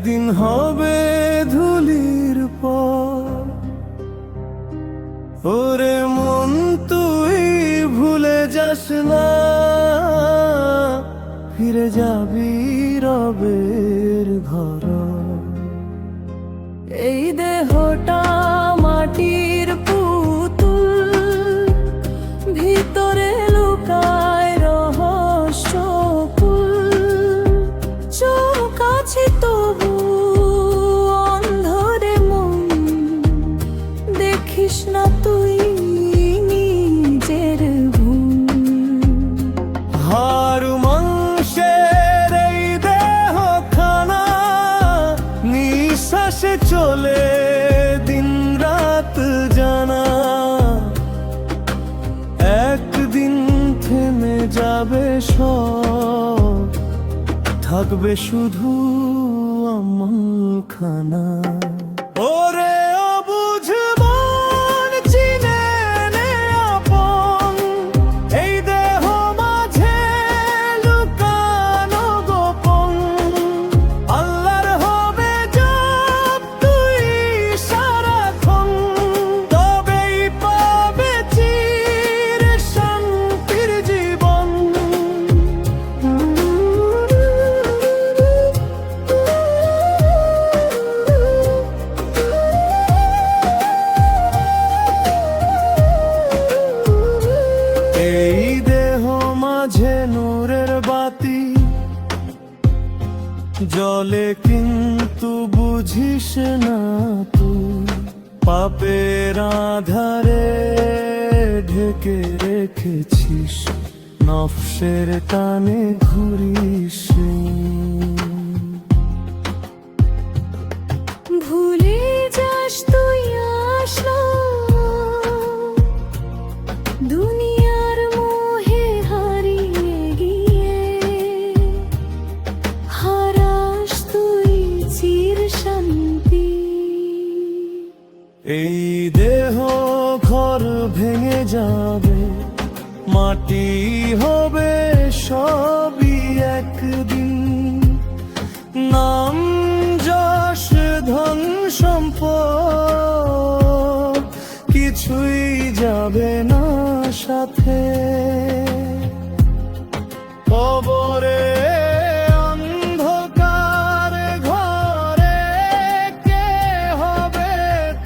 একদিন হবে ধুলির পর। ওরে মন তুই ভুলে যাস না, ফিরে যাবি রবের ঘর। এই দেহটা মাটির পুতুল, ভিতরে লুকায় রহস্যকুল। চোখ আছে তবু অন্ধরে মন, দেখিস না তুই নিজের ভুল। হাড় মাংসের এই দেহ খানা, নিঃশ্বাসে চলে দিন রাত জানা। একদিন থেমে যাবে সব, থাকবে শুধু আমলখানা। ওরে অবুঝ মন চিনে নে আপন, এই দেহ মাঝে লুকানো গোপন। আল্লাহর হবে জব তুই সারাক্ষণ, তবেই পাবে চির শান্তির জীবন। এই দেহ মাঝে নূরের বাতি জলে, কিন্তু বুঝিস না তুই। পাপের আধারে ঢেকে রেখেছিস, নফসের টানে ঘুরিস। ভুলে যাস তুই আসলো দুনিয়ার মোহে হারিয়ে গিয়ে, হারাস তুই চির শান্তি। এই দেহ ঘর ভেঙে যাবে, মাটি হবে সবই একদিন। নাম যশ ধন সম্পদ কিছুই যাবে না সাথে। কবরে অন্ধকার ঘরে কে হবে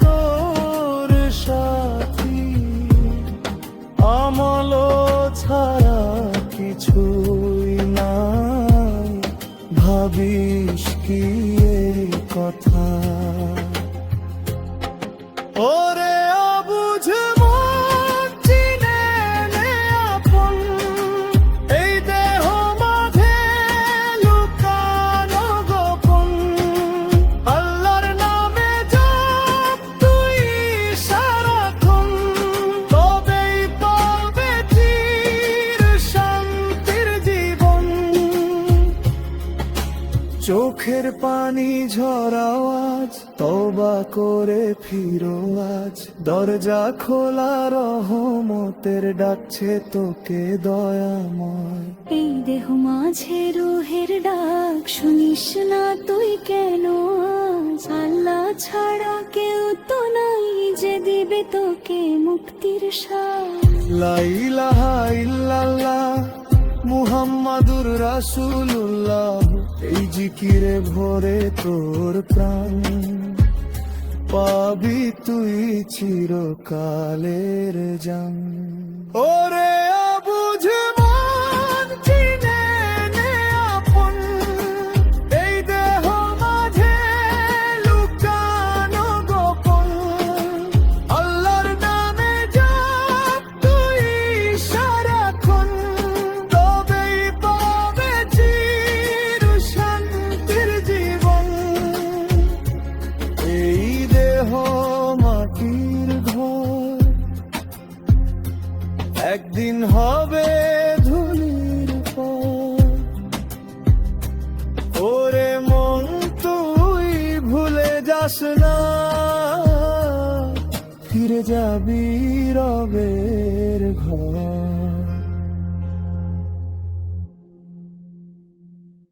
তোর সাথী? আমল ছাড়া কিছুই নাই, ভাবিস কি এই কথা? ওরে অবুঝ মন চিনে নে আপন, এই দেহ মাঝে লুকানো গোপন। আল্লাহর নামে জপ তুই সারাক্ষণ, তবেই পাবে চির শান্তির জীবন। চোখের পানি ঝরাও আজ, তওবা করে ফিরো আজ। দরজা খোলা, রহমতের ডাকছে তোকে দয়াময়। এই দেহ মাঝে রুহের ডাক, শুনিস না তুই কেন আজ? আল্লাহ ছাড়া কেউ তো নাই যে দিবে তোকে মুক্তির স্বাদ। লা ইলাহা ইল্লাল্লাহ মুহাম্মাদুর রাসূলুল্লাহ, এই জিকিরে ভরে তোর প্রাণ। পাবি তুই চিরকালের জান। ওরে অবুঝ মন চিনে নে আপন, এই দেহ মাঝে লুকানো গোপন। আল্লাহর নামে জপ তুই সারাক্ষণ, তবেই পাবে চির শান্তির জীবন। এই দেহ মাটির ঘর, একদিন হবে ধুলির পর। ওরে মন তুই ভুলে যাস না, ফিরে যাবি রবের ঘর।